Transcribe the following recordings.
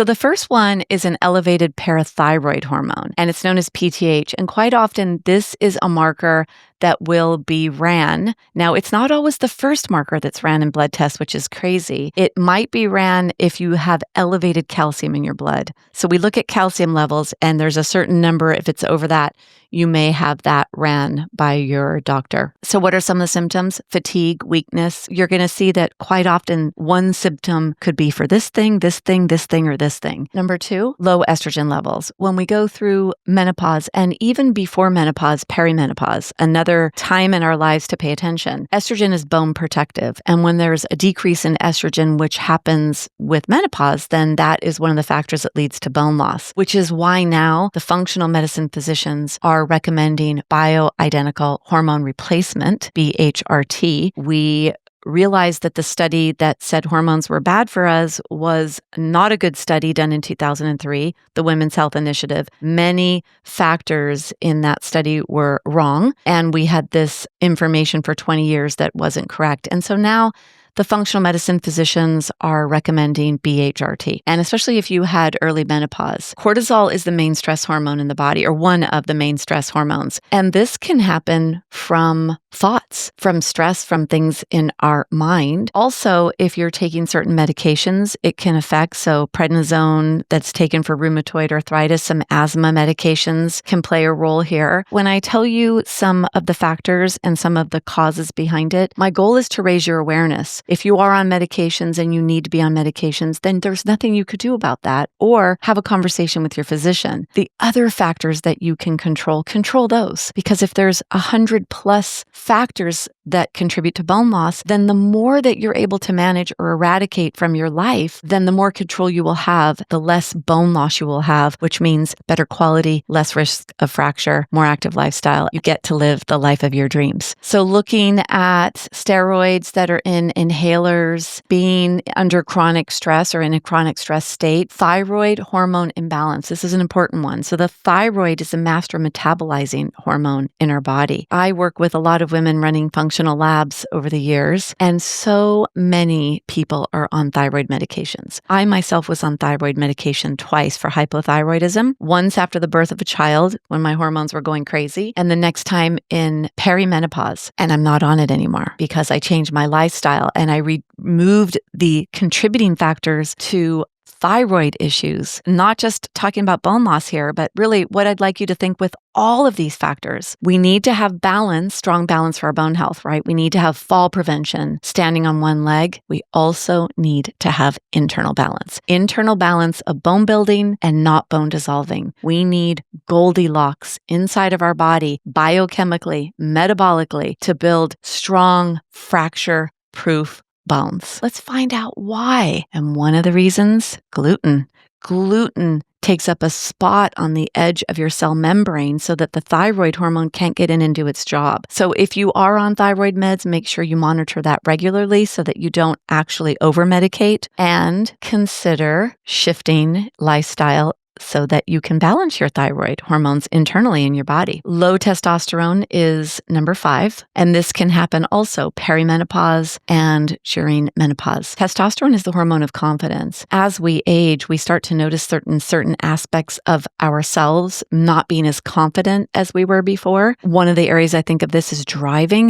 So the first one is an elevated parathyroid hormone, and it's known as PTH. And quite often, this is a marker that will be ran. Now, it's not always the first marker that's ran in blood tests, which is crazy. It might be ran if you have elevated calcium in your blood. So we look at calcium levels, and there's a certain number. If it's over that, you may have that ran by your doctor. So what are some of the symptoms? Fatigue, weakness. You're going to see that quite often one symptom could be for this thing, this thing, this thing, or this thing. Number 2, low estrogen levels. When we go through menopause and even before menopause, perimenopause, another time in our lives to pay attention. Estrogen is bone protective. And when there's a decrease in estrogen, which happens with menopause, then that is one of the factors that leads to bone loss, which is why now the functional medicine physicians are recommending bioidentical hormone replacement, BHRT. We realized that the study that said hormones were bad for us was not a good study done in 2003, the Women's Health Initiative. Many factors in that study were wrong, and we had this information for 20 years that wasn't correct. And so now the functional medicine physicians are recommending BHRT, and especially if you had early menopause. Cortisol is the main stress hormone in the body, or one of the main stress hormones. And this can happen from thoughts, from stress, from things in our mind. Also, if you're taking certain medications, it can affect. So prednisone that's taken for rheumatoid arthritis, some asthma medications can play a role here. When I tell you some of the factors and some of the causes behind it, my goal is to raise your awareness. If you are on medications and you need to be on medications, then there's nothing you could do about that, or have a conversation with your physician. The other factors that you can control those. Because if there's 100+ factors that contribute to bone loss, then the more that you're able to manage or eradicate from your life, then the more control you will have, the less bone loss you will have, which means better quality, less risk of fracture, more active lifestyle. You get to live the life of your dreams. So looking at steroids that are in inhalers, being under chronic stress or in a chronic stress state, thyroid hormone imbalance. This is an important one. So the thyroid is a master metabolizing hormone in our body. I work with a lot of women running functional labs over the years, and so many people are on thyroid medications. I myself was on thyroid medication twice for hypothyroidism, once after the birth of a child when my hormones were going crazy, and the next time in perimenopause. And I'm not on it anymore because I changed my lifestyle and I removed the contributing factors to thyroid issues, not just talking about bone loss here, but really what I'd like you to think with all of these factors. We need to have balance, strong balance for our bone health, right? We need to have fall prevention, standing on one leg. We also need to have internal balance of bone building and not bone dissolving. We need Goldilocks inside of our body, biochemically, metabolically, to build strong, fracture-proof bones. Let's find out why. And one of the reasons, gluten. Gluten takes up a spot on the edge of your cell membrane so that the thyroid hormone can't get in and do its job. So if you are on thyroid meds, make sure you monitor that regularly so that you don't actually over-medicate, and consider shifting lifestyle so that you can balance your thyroid hormones internally in your body. Low testosterone is number 5, and this can happen also perimenopause and during menopause. Testosterone is the hormone of confidence. As we age, we start to notice certain aspects of ourselves not being as confident as we were before. One of the areas I think of this is driving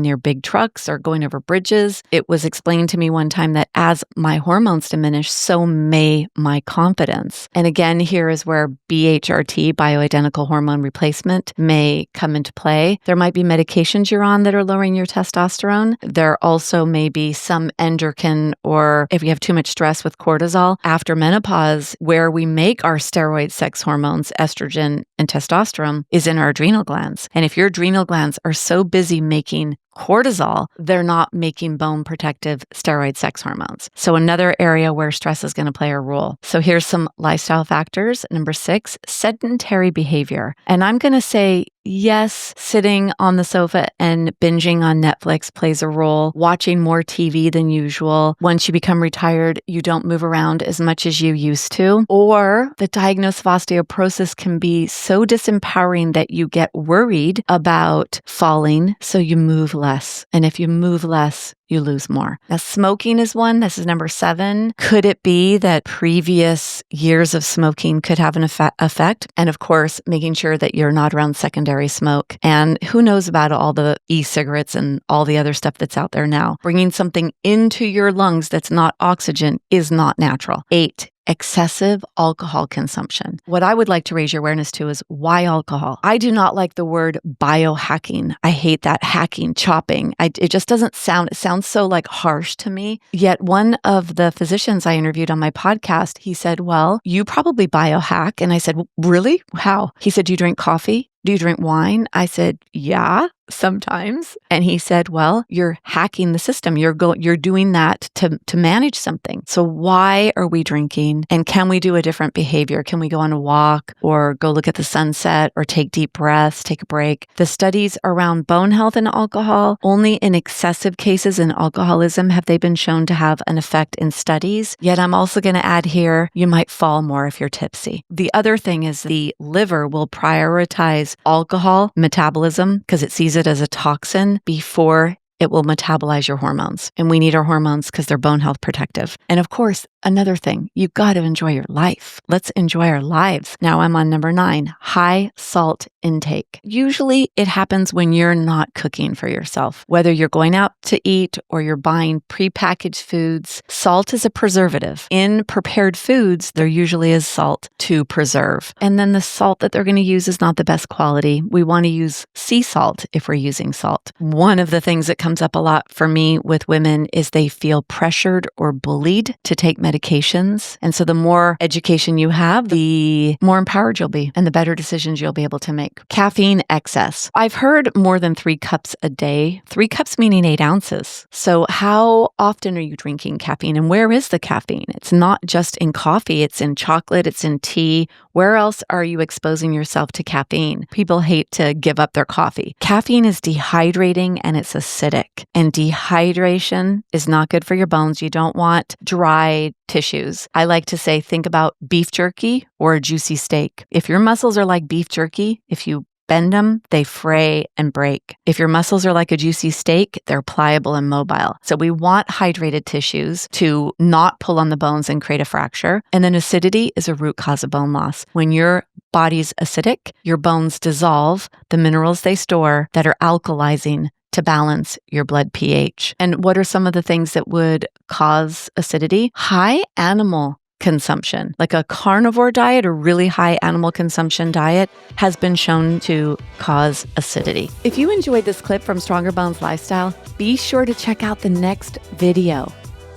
near big trucks or going over bridges. It was explained to me one time that as my hormones diminish, so may my confidence. And again, here is where BHRT, bioidentical hormone replacement, may come into play. There might be medications you're on that are lowering your testosterone. There also may be some endocrine, or if you have too much stress with cortisol, after menopause, where we make our steroid sex hormones, estrogen and testosterone, is in our adrenal glands. And if your adrenal glands are so busy making cortisol, they're not making bone protective steroid sex hormones. So another area where stress is going to play a role. So here's some lifestyle factors. Number 6, sedentary behavior. And I'm going to say Yes, sitting on the sofa and binging on Netflix plays a role, watching more TV than usual. Once you become retired, you don't move around as much as you used to. Or the diagnosis of osteoporosis can be so disempowering that you get worried about falling, so you move less. And if you move less, you lose more. Now, smoking is one. This is number 7. Could it be that previous years of smoking could have an effect? And of course, making sure that you're not around secondary smoke. And who knows about all the e-cigarettes and all the other stuff that's out there now. Bringing something into your lungs that's not oxygen is not natural. 8. Excessive alcohol consumption. What I would like to raise your awareness to is why alcohol? I do not like the word biohacking. I hate that hacking, chopping. It just doesn't sound, it sounds so like harsh to me. Yet one of the physicians I interviewed on my podcast, he said, well, you probably biohack. And I said, really? How? He said, do you drink coffee? Do you drink wine? I said, yeah, sometimes. And he said, well, you're hacking the system. You're doing that to manage something. So why are we drinking? And can we do a different behavior? Can we go on a walk or go look at the sunset or take deep breaths, take a break? The studies around bone health and alcohol, only in excessive cases in alcoholism have they been shown to have an effect in studies. Yet I'm also going to add here, you might fall more if you're tipsy. The other thing is the liver will prioritize alcohol metabolism because it sees it as a toxin before it will metabolize your hormones. And we need our hormones because they're bone health protective. And of course, another thing, you've got to enjoy your life. Let's enjoy our lives. Now I'm on number 9, high salt intake. Usually it happens when you're not cooking for yourself. Whether you're going out to eat or you're buying prepackaged foods, salt is a preservative. In prepared foods, there usually is salt to preserve. And then the salt that they're going to use is not the best quality. We want to use sea salt if we're using salt. One of the things that comes up a lot for me with women is they feel pressured or bullied to take medications. And so the more education you have, the more empowered you'll be and the better decisions you'll be able to make. Caffeine excess. I've heard more than 3 cups a day. 3 cups meaning 8 ounces. So how often are you drinking caffeine and where is the caffeine? It's not just in coffee. It's in chocolate. It's in tea. Where else are you exposing yourself to caffeine? People hate to give up their coffee. Caffeine is dehydrating and it's acidic. And dehydration is not good for your bones. You don't want dry tissues. I like to say, think about beef jerky or a juicy steak. If your muscles are like beef jerky, if you bend them, they fray and break. If your muscles are like a juicy steak, they're pliable and mobile. So we want hydrated tissues to not pull on the bones and create a fracture. And then acidity is a root cause of bone loss. When your body's acidic, your bones dissolve the minerals they store that are alkalizing to balance your blood pH. And what are some of the things that would cause acidity? High animal consumption, like a carnivore diet or really high animal consumption diet has been shown to cause acidity. If you enjoyed this clip from Stronger Bones Lifestyle, be sure to check out the next video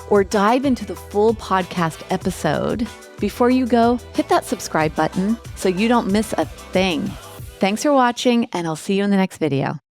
or dive into the full podcast episode. Before you go, hit that subscribe button so you don't miss a thing. Thanks for watching, and I'll see you in the next video.